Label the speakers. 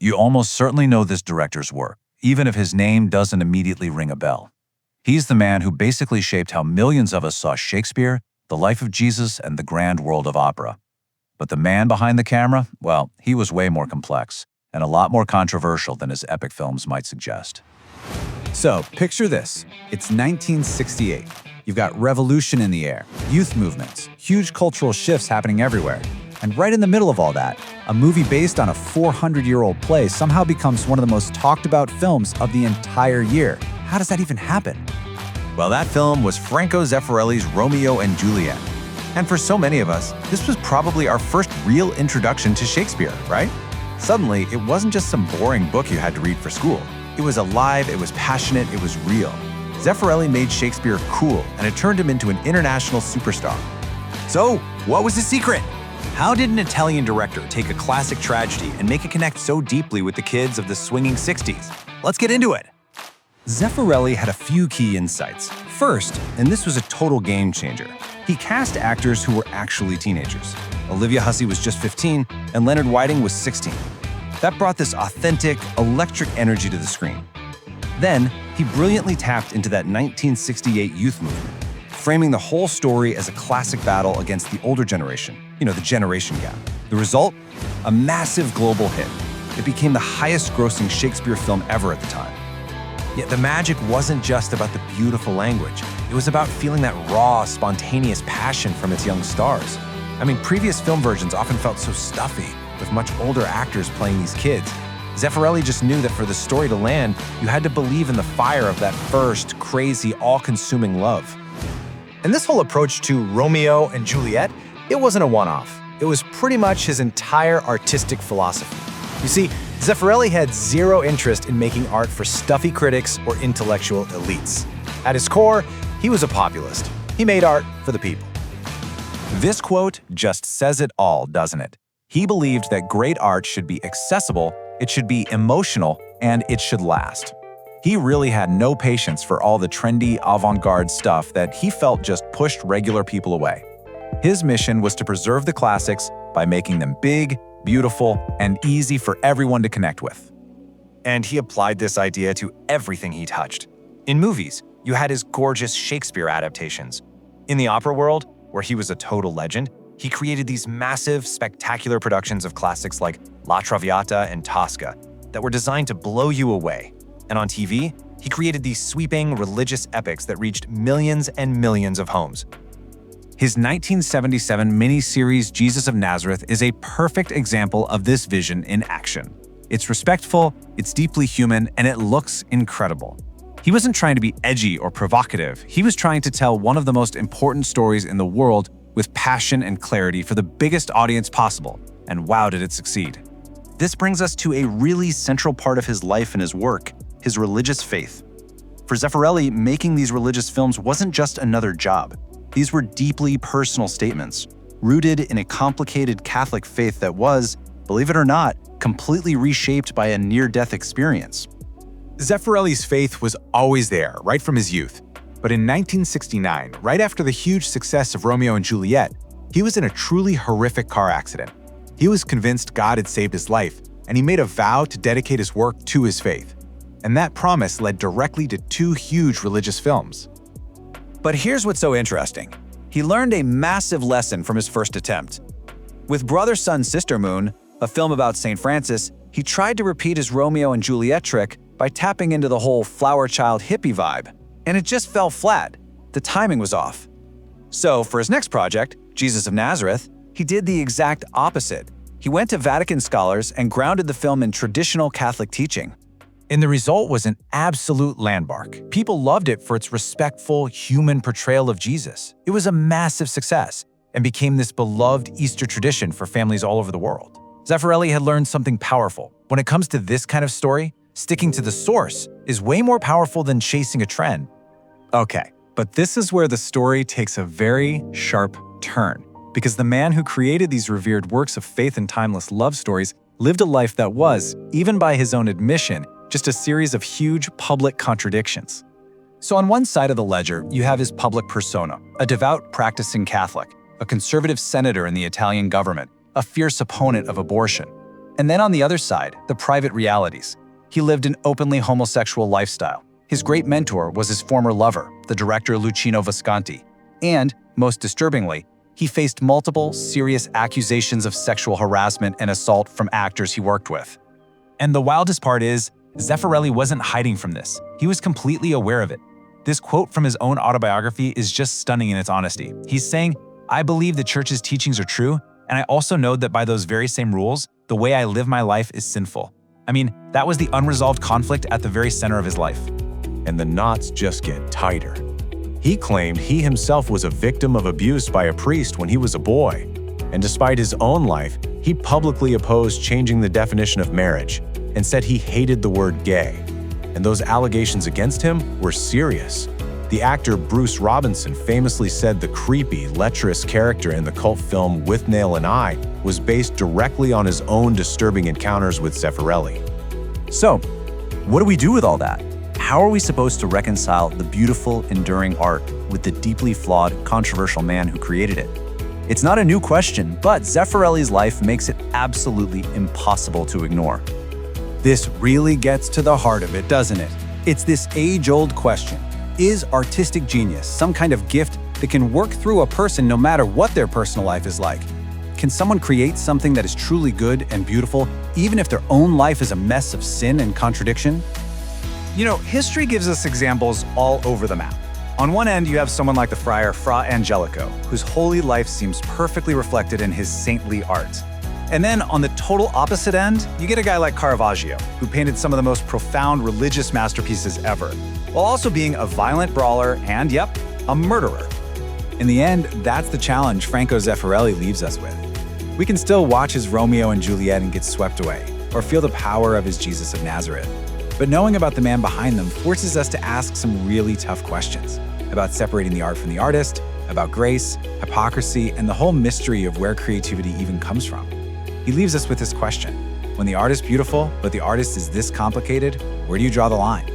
Speaker 1: You almost certainly know this director's work, even if his name doesn't immediately ring a bell. He's the man who basically shaped how millions of us saw Shakespeare, the life of Jesus, and the grand world of opera. But the man behind the camera, well, he was way more complex and a lot more controversial than his epic films might suggest.
Speaker 2: So, picture this. It's 1968. You've got revolution in the air, youth movements, huge cultural shifts happening everywhere. And right in the middle of all that, a movie based on a 400-year-old play somehow becomes one of the most talked about films of the entire year. How does that even happen?
Speaker 3: Well, that film was Franco Zeffirelli's Romeo and Juliet. And for so many of us, this was probably our first real introduction to Shakespeare, right? Suddenly, it wasn't just some boring book you had to read for school. It was alive, it was passionate, it was real. Zeffirelli made Shakespeare cool, and it turned him into an international superstar. So, what was the secret? How did an Italian director take a classic tragedy and make it connect so deeply with the kids of the swinging 60s? Let's get into it. Zeffirelli had a few key insights. First, and this was a total game changer, he cast actors who were actually teenagers. Olivia Hussey was just 15, and Leonard Whiting was 16. That brought this authentic, electric energy to the screen. Then, he brilliantly tapped into that 1968 youth movement, framing the whole story as a classic battle against the older generation, the generation gap. The result? A massive global hit. It became the highest-grossing Shakespeare film ever at the time. Yet the magic wasn't just about the beautiful language. It was about feeling that raw, spontaneous passion from its young stars. Previous film versions often felt so stuffy, with much older actors playing these kids. Zeffirelli just knew that for the story to land, you had to believe in the fire of that first, crazy, all-consuming love. And this whole approach to Romeo and Juliet, it wasn't a one-off. It was pretty much his entire artistic philosophy. You see, Zeffirelli had zero interest in making art for stuffy critics or intellectual elites. At his core, he was a populist. He made art for the people. This quote just says it all, doesn't it? He believed that great art should be accessible, it should be emotional, and it should last. He really had no patience for all the trendy, avant-garde stuff that he felt just pushed regular people away. His mission was to preserve the classics by making them big, beautiful, and easy for everyone to connect with. And he applied this idea to everything he touched. In movies, you had his gorgeous Shakespeare adaptations. In the opera world, where he was a total legend, he created these massive, spectacular productions of classics like La Traviata and Tosca that were designed to blow you away. And on TV, he created these sweeping, religious epics that reached millions and millions of homes. His 1977 miniseries Jesus of Nazareth is a perfect example of this vision in action. It's respectful, it's deeply human, and it looks incredible. He wasn't trying to be edgy or provocative. He was trying to tell one of the most important stories in the world with passion and clarity for the biggest audience possible. And wow, did it succeed. This brings us to a really central part of his life and his work, his religious faith. For Zeffirelli, making these religious films wasn't just another job. These were deeply personal statements, rooted in a complicated Catholic faith that was, believe it or not, completely reshaped by a near-death experience.
Speaker 2: Zeffirelli's faith was always there, right from his youth. But in 1969, right after the huge success of Romeo and Juliet, he was in a truly horrific car accident. He was convinced God had saved his life, and he made a vow to dedicate his work to his faith. And that promise led directly to two huge religious films.
Speaker 3: But here's what's so interesting. He learned a massive lesson from his first attempt. With Brother, Sun, Sister Moon, a film about St. Francis, he tried to repeat his Romeo and Juliet trick by tapping into the whole flower child hippie vibe. And it just fell flat. The timing was off. So for his next project, Jesus of Nazareth, he did the exact opposite. He went to Vatican scholars and grounded the film in traditional Catholic teaching. And the result was an absolute landmark. People loved it for its respectful, human portrayal of Jesus. It was a massive success and became this beloved Easter tradition for families all over the world. Zeffirelli had learned something powerful. When it comes to this kind of story, sticking to the source is way more powerful than chasing a trend. Okay, but this is where the story takes a very sharp turn, because the man who created these revered works of faith and timeless love stories lived a life that was, even by his own admission, just a series of huge public contradictions. So on one side of the ledger, you have his public persona, a devout practicing Catholic, a conservative senator in the Italian government, a fierce opponent of abortion.
Speaker 1: And then on the other side, the private realities. He lived an openly homosexual lifestyle. His great mentor was his former lover, the director Luchino Visconti. And, most disturbingly, he faced multiple, serious accusations of sexual harassment and assault from actors he worked with.
Speaker 4: And the wildest part is, Zeffirelli wasn't hiding from this. He was completely aware of it. This quote from his own autobiography is just stunning in its honesty. He's saying, "I believe the church's teachings are true, and I also know that by those very same rules, the way I live my life is sinful." I mean, that was the unresolved conflict at the very center of his life.
Speaker 3: And the knots just get tighter. He claimed he himself was a victim of abuse by a priest when he was a boy. And despite his own life, he publicly opposed changing the definition of marriage and said he hated the word gay. And those allegations against him were serious. The actor Bruce Robinson famously said the creepy, lecherous character in the cult film With Nail and I was based directly on his own disturbing encounters with Zeffirelli.
Speaker 1: So, what do we do with all that? How are we supposed to reconcile the beautiful, enduring art with the deeply flawed, controversial man who created it? It's not a new question, but Zeffirelli's life makes it absolutely impossible to ignore. This really gets to the heart of it, doesn't it? It's this age-old question. Is artistic genius some kind of gift that can work through a person no matter what their personal life is like? Can someone create something that is truly good and beautiful, even if their own life is a mess of sin and contradiction? You know, history gives us examples all over the map. On one end, you have someone like the friar Fra Angelico, whose holy life seems perfectly reflected in his saintly art. And then on the total opposite end, you get a guy like Caravaggio, who painted some of the most profound religious masterpieces ever, while also being a violent brawler and, yep, a murderer. In the end, that's the challenge Franco Zeffirelli leaves us with. We can still watch his Romeo and Juliet and get swept away, or feel the power of his Jesus of Nazareth. But knowing about the man behind them forces us to ask some really tough questions about separating the art from the artist, about grace, hypocrisy, and the whole mystery of where creativity even comes from. He leaves us with this question: when the art is beautiful, but the artist is this complicated, where do you draw the line?